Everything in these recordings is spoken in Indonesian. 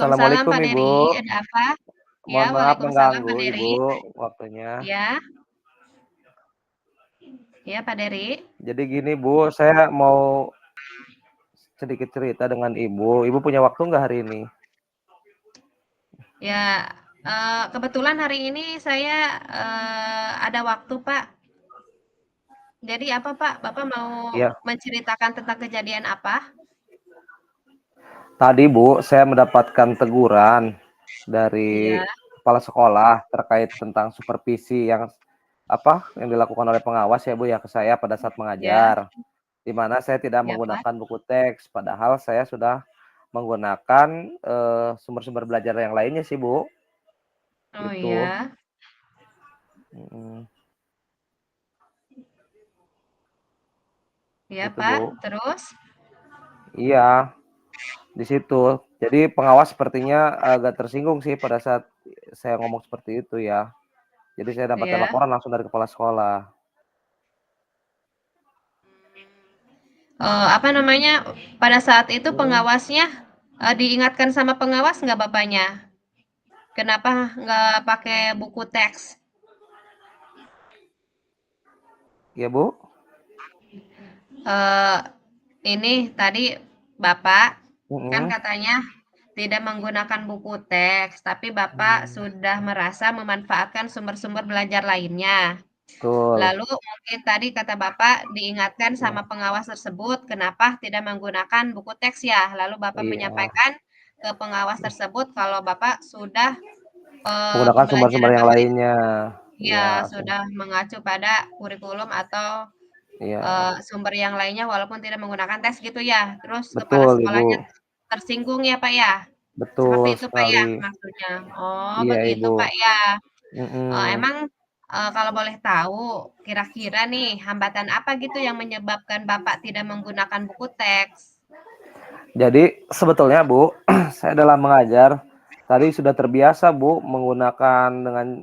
Waalaikumsalam Assalamualaikum Pak Ibu. Dery, ada apa? Mohon Ya, maaf waalaikumsalam mengganggu Pak Ibu Dery. waktunya. Ya, ya Pak Dery. Jadi gini Bu, saya mau sedikit cerita dengan Ibu. Ibu punya waktu nggak hari ini? Ya, kebetulan hari ini saya ada waktu Pak. Jadi apa Pak? Bapak mau Iya. menceritakan tentang kejadian apa? Tadi Bu, saya mendapatkan teguran dari Iya, kepala sekolah terkait tentang supervisi yang dilakukan oleh pengawas ya Bu ya ke saya pada saat ya, mengajar. Di mana saya tidak ya Pak. menggunakan buku teks, padahal saya sudah menggunakan sumber-sumber belajar yang lainnya sih Bu. Oh Gitu. iya, Mm, ya Itu Pak. Bu. Terus? Iya, di situ. Jadi pengawas sepertinya agak tersinggung sih pada saat saya ngomong seperti itu ya. Jadi saya dapatkan Ya. laporan langsung dari kepala sekolah. Apa namanya? Pada saat itu Hmm, pengawasnya diingatkan sama pengawas nggak bapaknya? Kenapa nggak pakai buku teks? ya Bu. eh ini tadi Bapak kan Mm-mm. katanya tidak menggunakan buku teks, tapi Bapak sudah merasa memanfaatkan sumber-sumber belajar lainnya. Betul. Lalu mungkin tadi kata Bapak diingatkan sama Ya. pengawas tersebut, kenapa tidak menggunakan buku teks ya? Lalu Bapak Iya. menyampaikan ke pengawas tersebut kalau Bapak sudah Menggunakan sumber-sumber pembelajaran yang Bapak lainnya. ya Iya. sudah mengacu pada kurikulum atau Iya. sumber yang lainnya walaupun tidak menggunakan tes gitu ya. Terus kepala Betul Ibu. sekolahnya tersinggung ya Pak ya? Seperti Betul itu Pak ya sekali. maksudnya? Oh Iya begitu Ibu. Pak ya. Mm-mm. Emang, kalau boleh tahu kira-kira nih hambatan apa gitu yang menyebabkan Bapak tidak menggunakan buku teks? Jadi sebetulnya Bu, saya dalam mengajar tadi sudah terbiasa Bu menggunakan dengan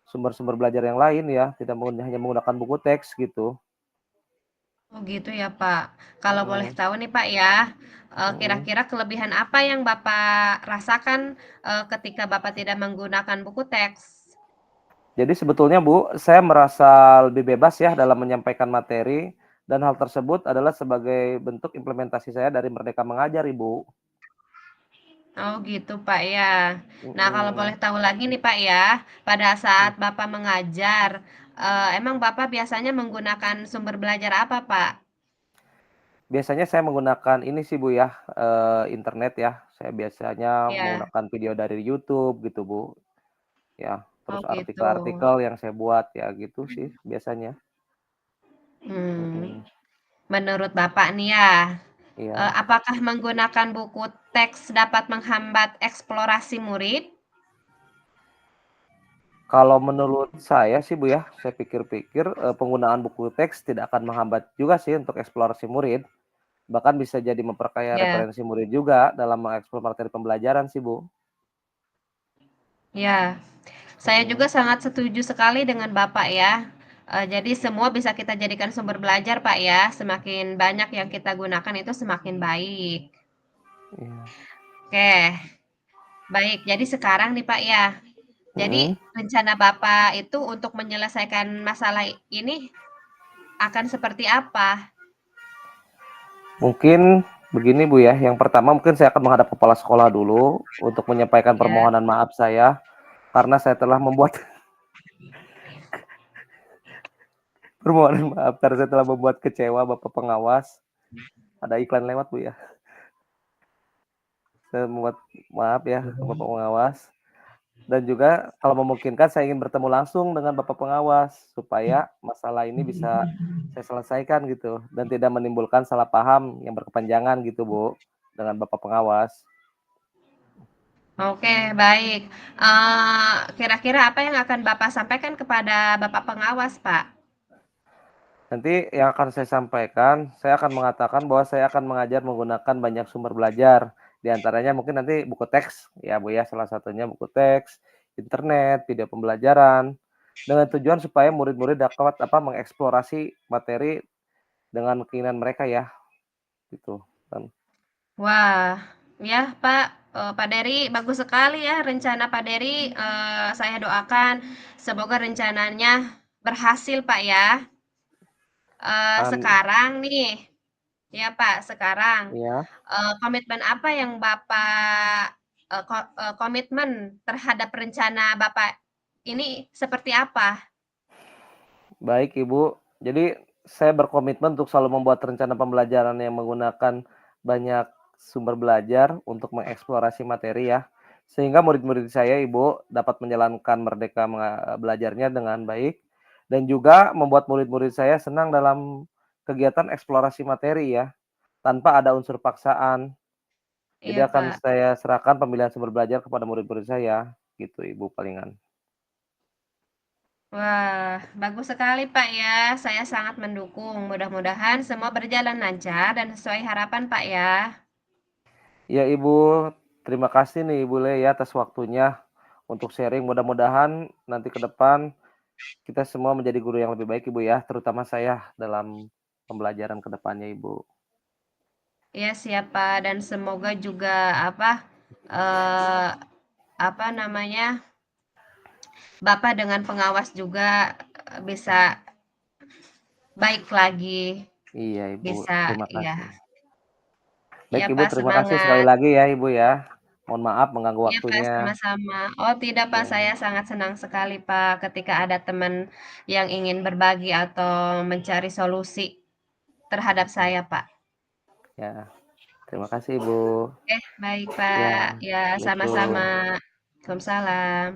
sumber-sumber belajar yang lain ya, tidak hanya menggunakan buku teks gitu. Oh gitu ya Pak. Kalau boleh Mm-mm. tahu nih Pak ya, Mm-mm. kira-kira kelebihan apa yang Bapak rasakan, ketika Bapak tidak menggunakan buku teks? Jadi sebetulnya Bu, saya merasa lebih bebas ya dalam menyampaikan materi dan hal tersebut adalah sebagai bentuk implementasi saya dari Merdeka Mengajar, Ibu. Oh gitu Pak ya. Nah kalau boleh Mm-mm. tahu lagi nih Pak ya, pada saat Bapak mengajar, emang Bapak biasanya menggunakan sumber belajar apa Pak? Biasanya saya menggunakan ini sih Bu ya, internet ya. Saya biasanya Ya, menggunakan video dari YouTube gitu Bu. Ya, oh terus gitu. artikel-artikel yang saya buat ya gitu sih biasanya. Hmm, Mm-mm. menurut Bapak nih ya, Iya. apakah menggunakan buku teks dapat menghambat eksplorasi murid? Kalau menurut saya sih Bu ya, saya pikir-pikir penggunaan buku teks tidak akan menghambat juga sih untuk eksplorasi murid. Bahkan bisa jadi memperkaya Ya, referensi murid juga dalam mengeksplor materi pembelajaran sih Bu. ya. Saya juga Mm-mm. sangat setuju sekali dengan Bapak ya. Jadi semua bisa kita jadikan sumber belajar Pak ya. Semakin banyak yang kita gunakan itu semakin baik. Iya. Oke, baik. Jadi sekarang nih Pak ya. Jadi Mm-mm. rencana Bapak itu untuk menyelesaikan masalah ini akan seperti apa? Mungkin begini Bu ya, yang pertama mungkin saya akan menghadap kepala sekolah dulu untuk menyampaikan Ya. permohonan maaf saya karena saya telah membuat permohonan maaf karena saya telah membuat kecewa Bapak pengawas. Ada iklan lewat Bu ya. Saya membuat maaf ya Bapak pengawas. Dan juga kalau memungkinkan saya ingin bertemu langsung dengan Bapak pengawas supaya masalah ini bisa saya selesaikan gitu dan tidak menimbulkan salah paham yang berkepanjangan gitu Bu dengan Bapak pengawas. Oke, baik. Kira-kira apa yang akan Bapak sampaikan kepada Bapak pengawas, Pak? Nanti yang akan saya sampaikan, saya akan mengatakan bahwa saya akan mengajar menggunakan banyak sumber belajar. Di antaranya mungkin nanti buku teks, ya Bu ya, salah satunya buku teks, internet, video pembelajaran, dengan tujuan supaya murid-murid dapat mengeksplorasi materi dengan keinginan mereka ya, gitu. Dan, Wah, Ya, Pak, Pak Dery, bagus sekali ya rencana Pak Dery. Saya doakan semoga rencananya berhasil, Pak ya. Sekarang nih, ya Pak, sekarang Ya, komitmen apa yang Bapak komitmen terhadap rencana Bapak ini seperti apa? baik Ibu. Jadi saya berkomitmen untuk selalu membuat rencana pembelajaran yang menggunakan banyak sumber belajar untuk mengeksplorasi materi ya. Sehingga murid-murid saya Ibu dapat menjalankan merdeka belajarnya dengan baik dan juga membuat murid-murid saya senang dalam kegiatan eksplorasi materi ya, tanpa ada unsur paksaan. Jadi Iya, akan Pak. saya serahkan pemilihan sumber belajar kepada murid-murid saya, gitu Ibu palingan. Wah, bagus sekali Pak ya. Saya sangat mendukung. Mudah-mudahan semua berjalan lancar dan sesuai harapan Pak ya. Ya Ibu, terima kasih nih Ibu Le ya atas waktunya untuk sharing. Mudah-mudahan nanti ke depan kita semua menjadi guru yang lebih baik Ibu ya, terutama saya dalam pembelajaran ke depannya Ibu. Ya, siapa dan semoga juga apa eh, apa namanya? Bapak dengan pengawas juga bisa baik lagi. Iya Ibu, Bisa, terima ya. kasih. Baik Iya Ibu, Pak, terima kasih sekali semangat. lagi ya Ibu ya. Mohon maaf mengganggu Iya Pak, waktunya. sama-sama. Oh tidak Pak, saya Ya, sangat senang sekali Pak ketika ada teman yang ingin berbagi atau mencari solusi terhadap saya Pak. ya. Terima kasih Ibu. Baik Ya, Pak, ya sama-sama. Assalamualaikum. Waalaikumsalam.